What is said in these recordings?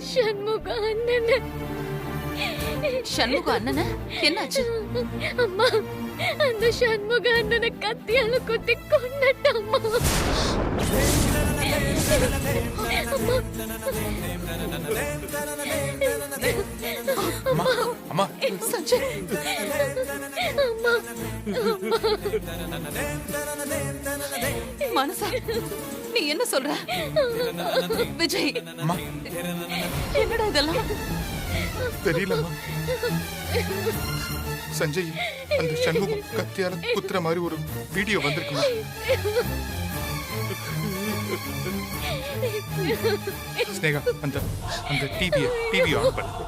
சண்முக அண்ணன். சண்முக அண்ணன என்னாச்சு? அம்மா, அந்த சண்முக அண்ணனை கத்தியால குத்தி கொன்னட்டம்மா. அம்மா சஞ்சய், அம்மா, மனசா நீ என்ன சொல்ற? விஜய், என்னடா இதெல்லாம்? தெரியலம்மா. சஞ்சய் அந்த சண்முகம் கத்தியால குத்துற மாதிரி ஒரு வீடியோ வந்திருக்குமா? ஸ்னேகா, அந்த அந்த டிவி ஆன் பண்ணு.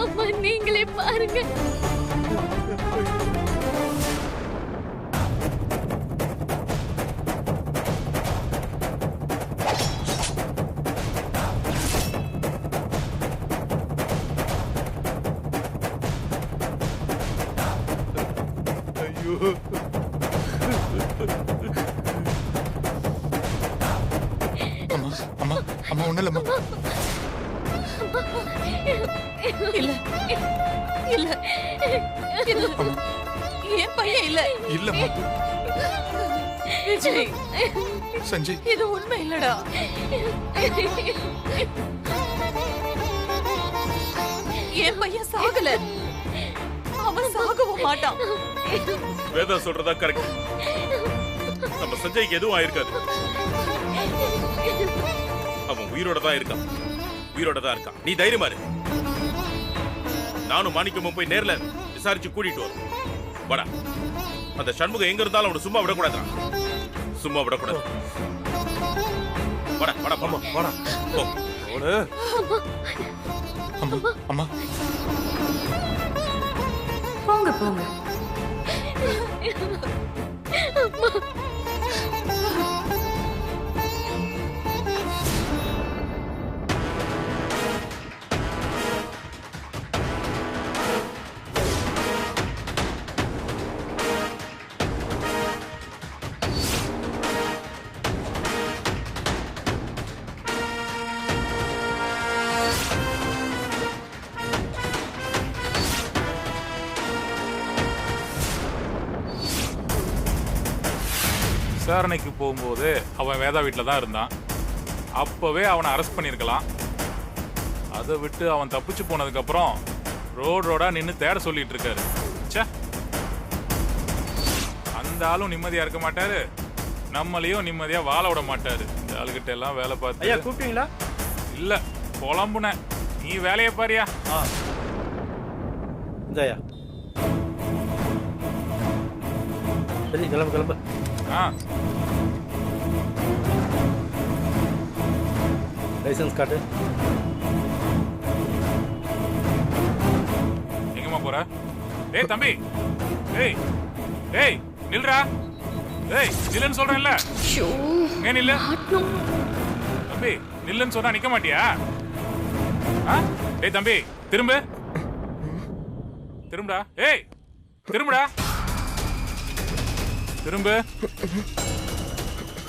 அம்மா, நீங்களே பாருங்க. ஐயோ, அம்மா அம்மா அம்மா ஒண்ணு இல்லம்மா. இல்ல இல்ல, இது என் பையன் இல்ல. இல்லம்மா. விஜய், சஞ்சய், இது உண்மை இல்லடா. என் பையன் சாகல, அவன் சாகவும் மாட்டான். வேதா சொல்றதா கரெக்ட். நம்ம சஞ்சய்க்கு எதுவும் ஆயிருக்காது. அவன் உயிரோட தான் இருக்கான். நீ தைரியமா இரு. நானும் மாணிக்கமும் போய் நேர்ல விசாரிச்சு கூட்டிட்டு வரோம். வாடா. அந்த சண்முகம் எங்க இருந்தாலும் அவனை சும்மா விடக்கூடாது. சும்மா விடக்கூடாது. வாடா வாடா வாடா வாடா. அம்மா அம்மா போங்க போங்க. விசாரணைக்கு போகும்போது அவன் வேதா வீட்டில் தான் இருந்தான். அப்போவே அவனை அரெஸ்ட் பண்ணியிருக்கலாம். அதை விட்டு அவன் தப்பிச்சு போனதுக்கப்புறம் ரோடா நின்று தேட சொல்லிட்டு இருக்காரு. சே, அந்த ஆளும் நிம்மதியாக இருக்க மாட்டாரு, நம்மளையும் நிம்மதியாக வாழ விட மாட்டாரு. இந்த ஆளுகிட்ட எல்லாம் வேலை பார்த்து. ஐயா கூப்பிட்டீங்களா? இல்லை, புலம்புன. நீ வேலையை பாரியா. இந்தாயா. சரி, கிளம்பு. லைசன்ஸ் காட்டு. எங்கம்மா போற? டேய் தம்பி, டேய் நில்றா. டேய் நில்லுன்னு சொல்றேன்ல. ஏன் நில்லு? தம்பி நில்லுன்னு சொன்னா நிக்க மாட்டியா? டேய் தம்பி, திரும்புடா. ஏய் திரும்புடா. திரும்பு.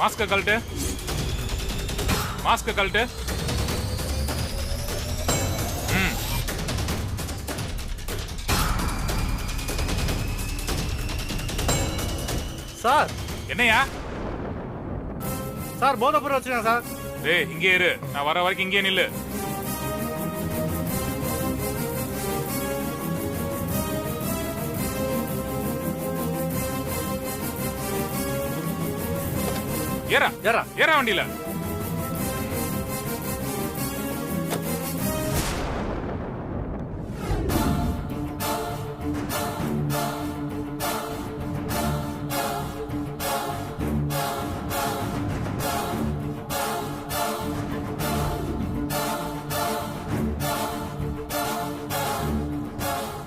மாஸ்க கழட்டு. சார். என்னையா? சார் போதை பொருள் வச்சுருக்கேன் சார். டேய் இங்கே இரு, நான் வர வரைக்கும் இங்கே நில்லு. ஏறா வண்டியில.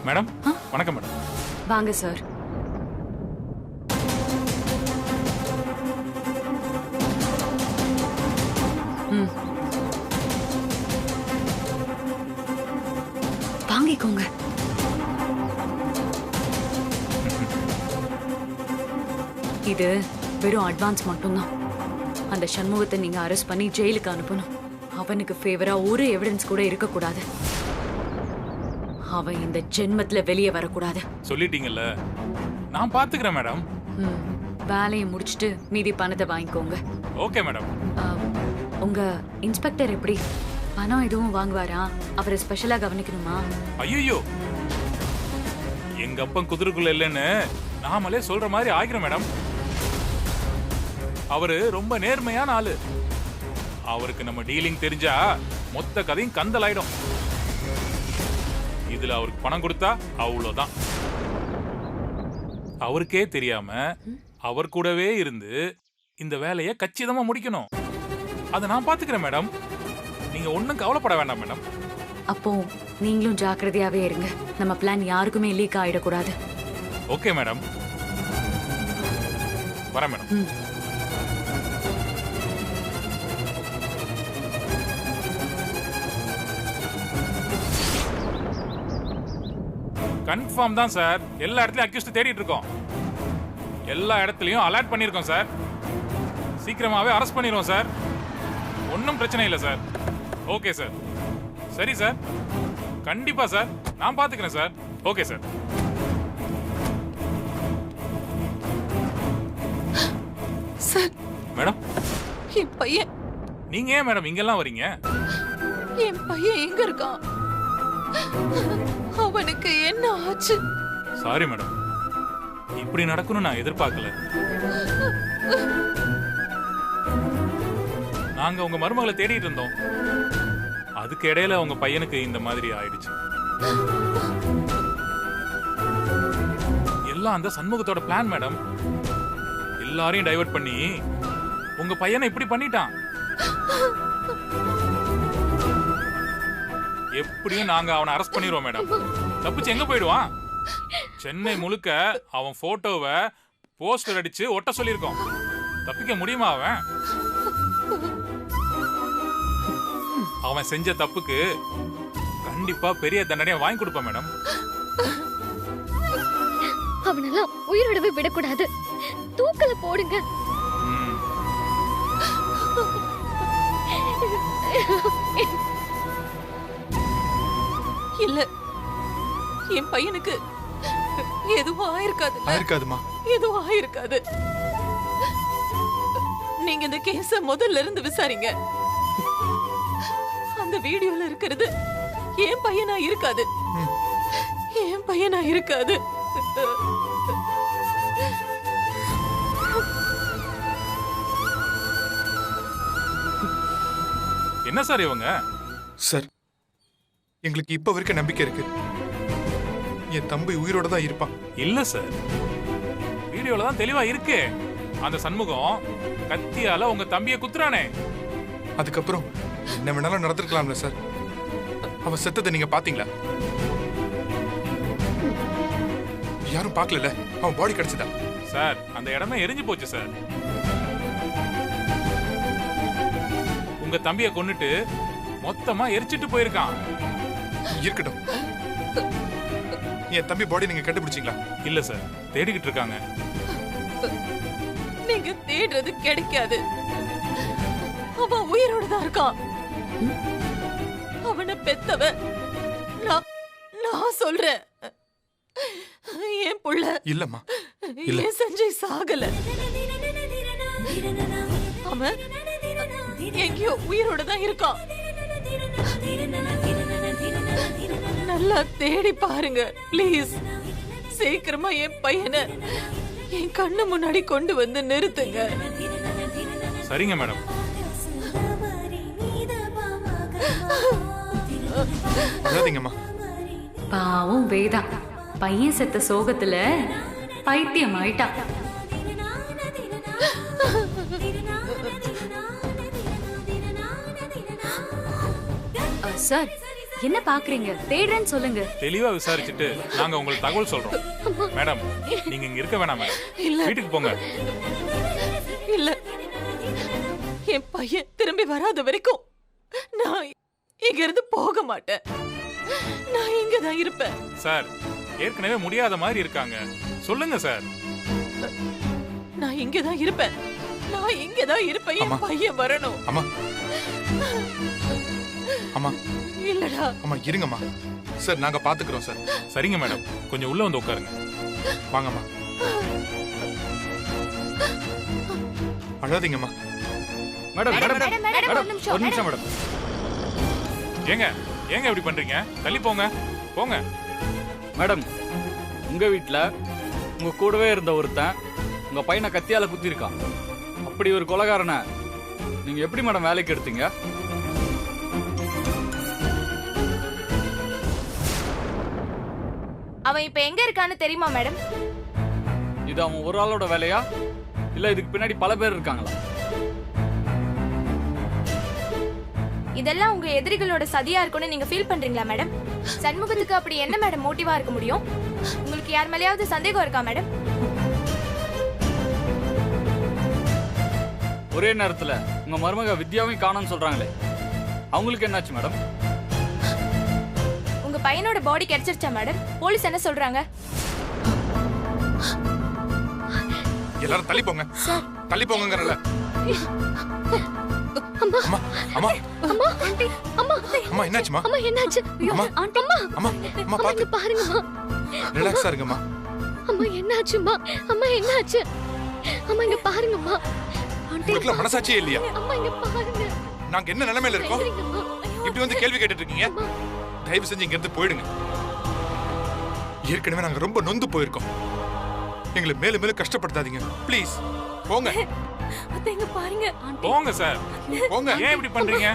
மேடம், வணக்கம் மேடம். வாங்க சார். வாங்கிக்கோங்க. இது வெறும் அட்வான்ஸ் மட்டும்தான். அந்த சண்முகத்தை நீங்க அரெஸ்ட் பண்ணி ஜெயிலுக்கு அனுப்பணும். அவனுக்கு ஃபேவரா ஒரு எவிடன்ஸ் கூட இருக்கக்கூடாது. அவன் இந்த ஜென்மத்துல வெளியே வரக்கூடாது. சொல்லிட்டீங்கல்ல, நான் பாத்துக்கிறேன் மேடம். வேலையை முடிச்சிட்டு மீதி பணத்தை வாங்கிக்கோங்க. Okay madam. உங்க இன்ஸ்பெக்டர் எப்படி? பணம் எதுவும் வாங்குவாரா? அவரை ஸ்பெஷலா கவனிக்கணுமா? ஐயோ, எங்க அப்பன் குதிரைக்குள்ள இல்லைன்னு நாமளே சொல்ற மாதிரி ஆகிரும் மேடம். அவரு ரொம்ப நேர்மையான ஆளு. அவருக்கு நம்ம டீலிங் தெரிஞ்சா மொத்த கதையும் கந்தலாயிடும். இதுல அவருக்கு பணம் கொடுத்தா அவ்வளவுதான். அவருக்கே தெரியாம அவர் கூடவே இருந்து இந்த வேலையை கச்சிதமா முடிக்கணும். அதை நான் பாத்துக்கிறேன் மேடம். நீங்க ஒண்ணும் கவலைப்பட வேண்டாம் மேடம். அப்போ நீங்களும் ஜாக்கிரதையாவே இருங்க. நம்ம பிளான் யாருக்குமே லீக் ஆயிடக்கூடாது. Okay madam. வரேன் மேடம். கன்ஃபார்ம் தான் சார். எல்லா இடத்துலயும் அக்யூஸ்ட் தேடிட்டு இருக்கோம். எல்லா இடத்துலயும் அலர்ட் பண்ணிருக்கோம் சார். சீக்கிரமாவே அரெஸ்ட் பண்ணிடுவோம் சார். ஒன்றும் பிரச்சனை இல்லை சார். Okay sir. சரி சார், கண்டிப்பா சார், நான் பாத்துக்கிறேன் sir. Okay sir. Sir, madam, என் பையன் நீங்க ஏன் மேடம் இங்கெல்லாம் வரீங்க? என் பையன் எங்க இருக்கான்? அவனுக்கு என்ன ஆச்சு? சாரி மேடம், இப்படி நடக்கும்னு நான் எதிர்பார்க்கல. நாங்க உங்க மருமகளை தேடிட்டு இருந்தோம். அதுக்கு இடையில உங்க பையனுக்கு இந்த மாதிரி ஆயிடுச்சு. எல்லாம் அந்த சண்முகத்தோட பிளான் மேடம். எல்லாரையும் டைவர்ட் பண்ணி உங்க பையனை இப்படி பண்ணிட்டான். எப்படியும் நாங்க அவனை அரெஸ்ட் பண்ணிடுவோம் மேடம். தப்பிச்சு எங்க போயிடுவான்? சென்னை முழுக்க அவன் போட்டோவை போஸ்டர் அடிச்சு ஒட்ட சொல்லியிருக்கோம். தப்பிக்க முடியுமா அவன்? அவன் செஞ்ச தப்புக்கு கண்டிப்பா பெரிய தண்டனையை வாங்கி கொடுப்பான் மேடம். அவனெல்லாம் உயிரோடவே விடக்கூடாது. தூக்கல போடுங்க. இல்ல, என் பையனுக்கு எதுவும் ஆயிருக்காது. ஆயிருக்காதுமா. எதுவும் ஆயிருக்காது. நீங்க இந்த கேஸ முதல்ல இருந்து விசாரிங்க. அந்த வீடியோல இருக்கிறது என் பையனா இருக்காது. என் பையனா இருக்காது. என்ன சார் இவங்க? சார், எங்களுக்கு இப்ப வரைக்கும் நம்பிக்கை இருக்கு. என் தம்பி உயிரோட தான் இருப்பான். இல்ல சார், வீடியோல தான் தெளிவா இருக்கு. அந்த சண்முகம் கத்தியால உங்க தம்பியை குத்துறானே. அதுக்கப்புறம் என்ன வேணாலும் நடந்திருக்கலாம்ல சார். அவன் செத்ததை நீங்க பாத்தீங்களா? யாரும் பார்க்கல. அவன் பாடி கிடைச்சதா? சார், அந்த இடமே எரிஞ்சு போச்சு சார். உங்க தம்பியை கொன்னுட்டு மொத்தமா எரிச்சிட்டு போயிருக்கான். இருக்கட்டும். என் தம்பி பாடி நீங்க கண்டுபிடிச்சீங்களா? இல்ல சார், தேடிக்கிட்டு இருக்காங்க. நீங்க தேடுறது கிடைக்காது. அவன் உயிரோட தான் இருக்கான். அவனை பெத்தவ நான் சொல்றேன். என் புள்ள இல்லம்மா, இல்ல. ஏன் சஞ்சய் சாகல? அவன் எங்கேயோ உயிரோட தான் இருக்கான். நல்லா தேடி பாருங்க ப்ளீஸ். சீக்கிரமா என் பையனை என் கண்ணு முன்னாடி கொண்டு வந்து நிறுத்துங்க. சரிங்க மேடம். அழாதீங்கம்மா. பாவம் வேதா, பையன் செத்த சோகத்துல பைத்தியம் ஆயிட்டா. சார், என்ன பாக்குறீங்க? தேடுறேன்னு சொல்லுங்க. தெளிவா விசாரிச்சுட்டு நாங்க உங்களுக்கு தகவல் சொல்றோம். மேடம், நீங்க இங்க இருக்க வேணாம் மேடம். இல்ல. வீட்டுக்கு போங்க. இல்ல, என் பையன் திரும்பி வராத வரைக்கும் நான் இங்க இருந்து போக மாட்டேன். நான் இங்க தான் இருப்பேன். சார் ஏற்கனவே முடியாத மாதிரி இருக்காங்க, சொல்லுங்க சார். நான் இங்க தான் இருப்பேன். நான் இங்க தான் இருப்பேன். என் அம்மா. பையன் வரணும். அம்மா அம்மா இல்லடா. அம்மா இருங்கம்மா. சார் நாங்க பாத்துக்கிறோம் சார். சரிங்க மேடம், கொஞ்சம் உள்ள வந்து உட்காருங்க. வாங்கம்மா. அழாதீங்கம்மா. மேடம் மேடம் மேடம், மேடம் ஒரு நிமிஷம், ஒரு நிமிஷம் மேடம். ஏங்க ஏங்க இப்படி பண்றீங்க? தள்ளி போங்க போங்க. மேடம் உங்க வீட்ல உங்க கூடவே இருந்த ஒருத்தன் உங்க பையனை கத்தியால குத்திருக்கான். அப்படி ஒரு கொலைகாரனை நீங்க எப்படி மேடம் வேலைக்கு எடுத்தீங்க? அவன் இப்ப எங்க இருக்கான்னு தெரியுமா மேடம்? இது அவன் ஒரு ஆளோட வேலையா இல்ல இதுக்கு பின்னாடி பல பேர் இருக்காங்களா? இதெல்லாம் உங்க எதிரிகளோட சதியா இருக்கும்னு நீங்க ஃபீல் பண்றீங்களா மேடம்? சண்முகத்துக்கு அப்படி என்ன மேடம் மோட்டிவா இருக்க முடியும்? உங்களுக்கு யார் மேலயாவது சந்தேகம் இருக்கா மேடம்? ஒரே நேரத்துல உங்க மருமக வித்யாவையும் காணோம்னு சொல்றாங்களே, அவங்களுக்கு என்னாச்சு மேடம்? உங்க பையனோட பாடி கிடைச்சிருச்சா மேடம்? போலீஸ் என்ன சொல்றாங்க? எல்லாரும் தள்ளி போங்க. தள்ளி போங்கங்கறல. அம்மா அம்மா அம்மா ஆண்டி அம்மா அம்மா என்னாச்சுமா? அம்மா என்னாச்சு? அம்மா ஆண்டி அம்மா அம்மா அம்மா பாத்து இங்க பாருங்கம்மா. ரிலாக்ஸா இருங்கம்மா. அம்மா என்னாச்சும்மா? அம்மா என்னாச்சு? அம்மா இங்க பாருங்கம்மா. ஆண்டி உங்களுக்கு மனசாட்சியே இல்லையா? அம்மா இங்க பாருங்க. நாங்க என்ன நிலைமையில இருக்கோம்? சரிங்கம்மா. இப்படி வந்து கேள்வி கேட்டுட்டு இருக்கீங்க? தயவு செஞ்சு இங்க இருந்து போயிடுங்க. ஏற்கனவே நாங்க ரொம்ப நொந்து போயிருக்கோம். எங்களை மேலும் மேலும் கஷ்டப்படுத்தாதீங்க ப்ளீஸ். போங்க அத்தைங்க பாருங்க. போங்க சார். போங்க. ஏன் இப்படி பண்றீங்க?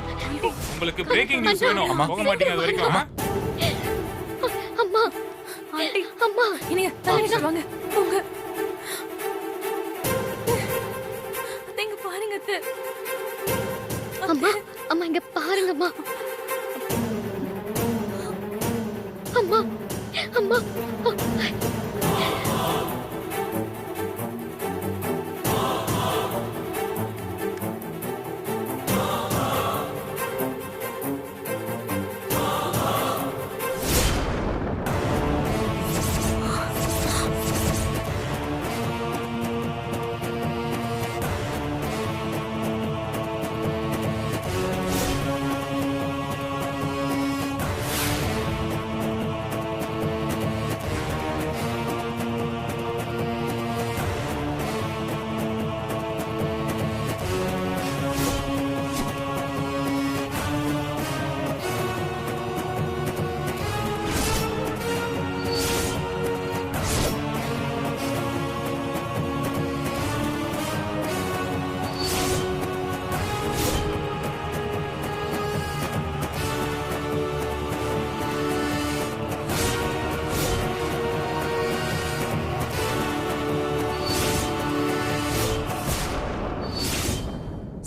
உங்களுக்கு பிரேக்கிங் நியூஸ் வேணும், போக மாட்டீங்க அது வரைக்கும். ஆமா? அம்மா ஆண்டி அம்மா இனிய தலையில வாங்க. போங்க. அத்தைங்க பாருங்க அத்தை. அம்மா அம்மா இங்க பாருங்கம்மா. அம்மா அம்மா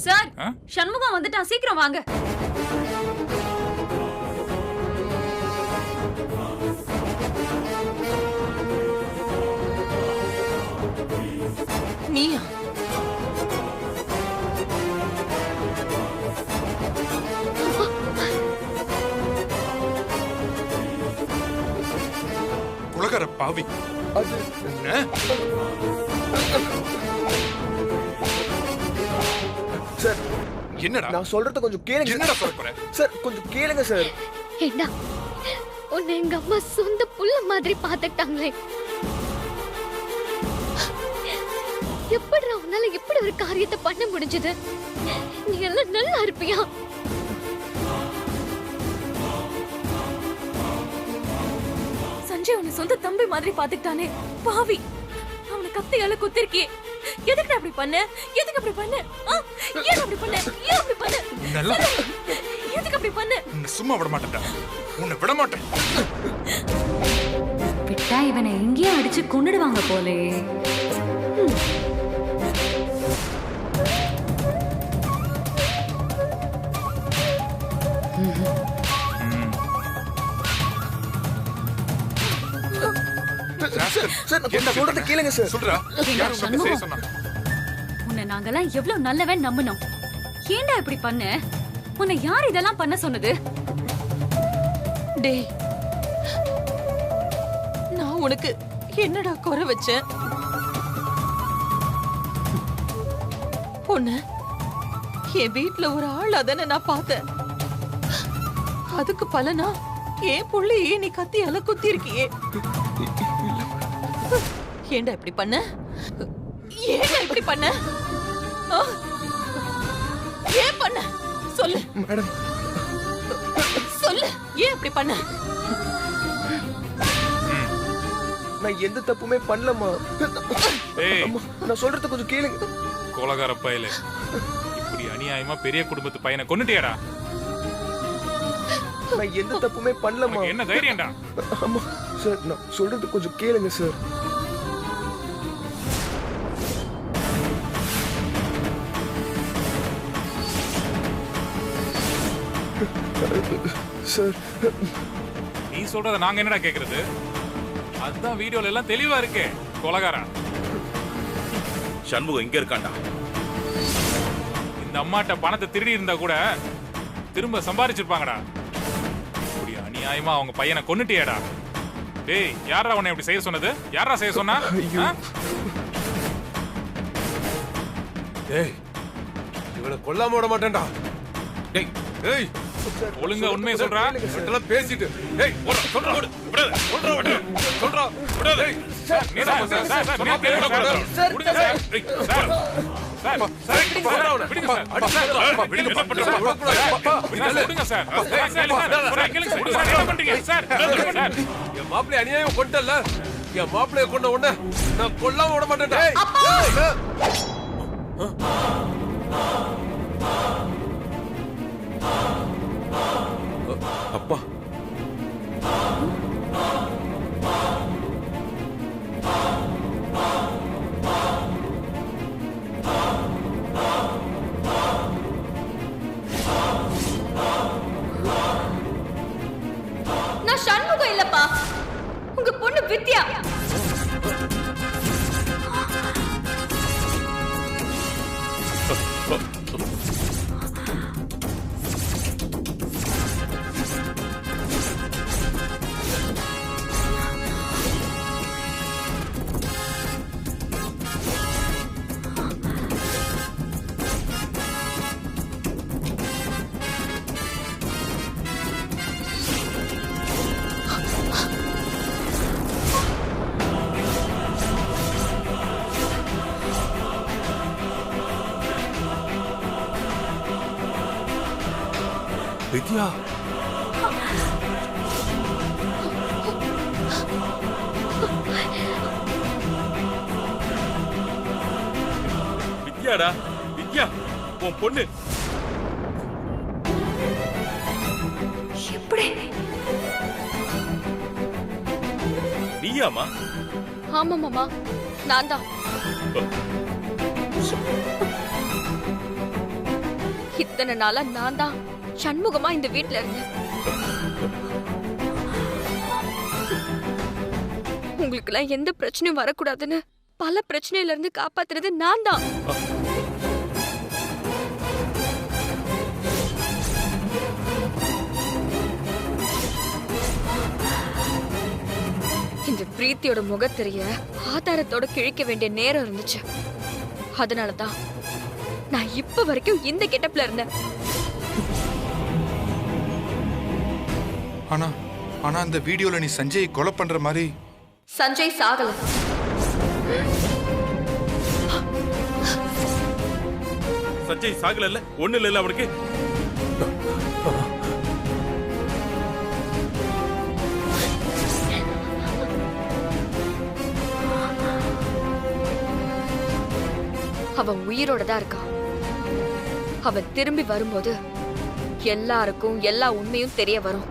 சார் ஆ? சண்முகம் வந்துட்டான், சீக்கிரம் வாங்க. நீயா? குலகார பாவி. என்ன? சார் என்னடா நான் சொல்றத கொஞ்சம் கேளுங்க. என்னடா சொல்ல போற? சார் கொஞ்சம் கேளுங்க சார். ஏண்டா உன்னை எங்க அம்மா சொந்த புள்ள மாதிரி பாத்துட்டாங்களே. எப்படி உன்னால எப்படி ஒரு காரியத்தை பண்ண முடிஞ்சது? நீ எல்லாம் நல்லா இருப்பியா? சஞ்சய் உன்னை சொந்த தம்பி மாதிரி பாத்துக்கிட்டானே பாவி. அவனை கத்தியால குத்திருக்கியே. எதுக்கு அப்படி பண்ண? எதுக்கு அப்படி பண்ண? ஏன் அப்படி பண்ண? ஏன் அப்படி பண்ண? நல்லா எதுக்கு அப்படி பண்ண? உன்னை சும்மா விட மாட்டேன்டா. உன்னை விட மாட்டேன். விட்டா இவனை எங்கேயே அடிச்சு கொன்னுடுவாங்க போலே. சார் நான் சொல்றத கேளுங்க சார். சொல்றா. யார் உன்னை செய்ய சொன்னா? உன்னை நாங்கெல்லாம் எவ்வளவு நல்லவன் நம்பினோம். ஏன்டா இப்படி பண்ண? உன்னை யார் இதெல்லாம் பண்ண சொன்னது? டேய், நான் உனக்கு என்னடா குறை வச்சேன்? பொண்ணு, என் வீட்டுல ஒரு ஆள் அதானே நான் பார்த்தேன். அதுக்கு பலனா ஏன் புள்ளையே நீ கத்தியால குத்தி இருக்கியே. ஏண்டா இப்படி பண்ண? ஏண்டா இப்படி பண்ண? ஆ? ஏன் பண்ண? சொல்லு மேடம், சொல்லு, ஏன் இப்படி பண்ண? நான் எந்த தப்புமே பண்ணலம்மா. ஏய் அம்மா, நான் சொல்றது கொஞ்சம் கேளுங்க. கொலகார பயலே, இப்படி அநியாயமா பெரிய குடும்பத்து பையனை கொன்னுட்டியாடா? நான் எந்த தப்புமே பண்ணலம்மா. உனக்கு என்ன தைரியம்டா? அம்மா சார், நான் சொல்றது கொஞ்சம் கேளுங்க சார். சார், நீ சொல்றத நாங்க என்னடா கேக்குறது? அதுதான் வீடியோல எல்லாம் தெளிவா இருக்கே. கொலகாரா, சண்முகம் இங்க இருக்கான்டா. இந்த அம்மாட்ட பணத்தை திருடி இருந்தா கூட திரும்ப சம்பாரிச்சிருப்பாங்கடா. இப்படி அநியாயமா அவங்க பையனை கொன்னுட்டியாடா? டேய், யாரா உன்னை இப்படி செய்ய சொன்னது? யாரா செய்ய சொன்னா? ஆ? டேய், இவனை கொல்லாம விட மாட்டேன்டா. டேய், டேய், ஒழுங்கா உண்மையை சொல்றா. இதெல்லாம் பேசிட்டு டேய், சொல்றா, விடாத, சொல்றா, சொல்றா, விடாத. டேய், நீதான் சார், சார், சார், நீ கேளுங்க சார். விடுங்க சார். ஏய், சார், சார், சார், விடுங்க சார். விடுங்க, என்ன பண்றீங்க? விடுங்க சார். சார், சார், கேளுங்க சார். சார், என்ன பண்றீங்க? Sir, sir. என் மாப்பிள்ளை அநியாயம் கொண்டல்ல, என் மாப்பிள்ளைய கொண்ட உடனே நான் கொல்லாம விட மாட்டேன்டா. அப்பா, நான் சண்முகம் இல்லப்பா, உங்க பொண்ணு வித்யா. வித்யா, வித்யாடா, வித்யா, உன் பொண்ணு. எப்படி? நீயாமா? ஆமா மாமா, நான் தான். இத்தனை நாளா நான் தான் சண்முகமா இந்த வீட்ல இருந்தேன். உங்களுக்கு எல்லாம் எந்த பிரச்சனையும் வரக்கூடாதுன்னு பல பிரச்சனையில இருந்து காப்பாத்துறது நான் தான். இந்த பிரீத்தியோட முகத்தெரிய ஆதாரத்தோட கிழிக்க வேண்டிய நேரம் இருந்துச்சு. அதனாலதான் நான் இப்ப வரைக்கும் இந்த கெட்டப்ல இருந்தேன். ஆனா ஆனா அந்த வீடியோல நீ சஞ்சய் கொலை பண்ற மாதிரி. சஞ்சய் சாகல. சஞ்சய் சாகல, ஒண்ணு இல்ல அவனுக்கு. அவன் உயிரோட தான் இருக்கான். அவன் திரும்பி வரும்போது எல்லாருக்கும் எல்லா உண்மையும் தெரிய வரும்.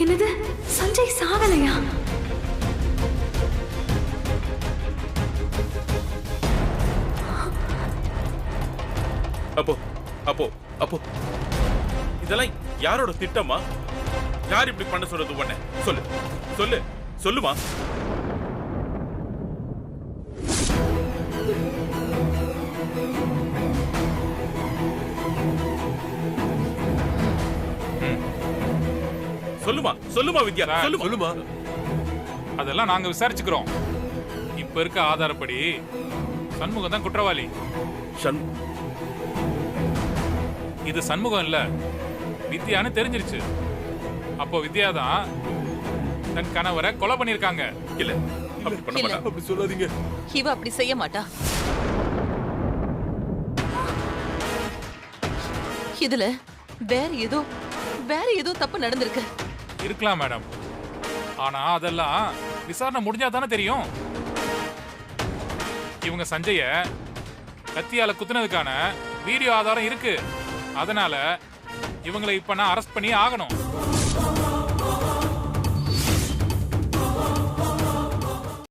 என்னது, சஞ்சய் சாகலையா? அப்போ அப்போ அப்போ இதெல்லாம் யாரோட திட்டமா? யார் இப்படி பண்ண சொல்றது உன்னை? சொல்லு சொல்லு சொல்லுமா. சொல்லுமா சொல்லுமா வித்யா, சொல்லுமா. அதெல்லாம் நாங்க விசாரிச்சுக்கிறோம். இப்ப இருக்க ஆதாரப்படி சண்முகம் தான் குற்றவாளி. இது சண்முகம் இல்ல, வித்யான்னு தெரிஞ்சிருச்சு. அப்போ வித்யா தான் தன் கணவரை கொலை பண்ணிருக்காங்க. இல்ல அப்படி பண்ண மாட்டா. அப்படி சொல்லாதீங்க. இவ அப்படி செய்ய மாட்டா. இதுல வேற ஏதோ தப்பு நடந்திருக்கு. இருக்கலாம் மேடம். ஆனா அதெல்லாம் விசாரணை முடிஞ்சா தானே தெரியும். இவங்க சஞ்சய கத்தியால குத்துனதுக்கான வீடியோ ஆதாரம் இருக்கு. அதனால இவங்களை இப்ப நான் அரெஸ்ட் பண்ணி ஆகணும்.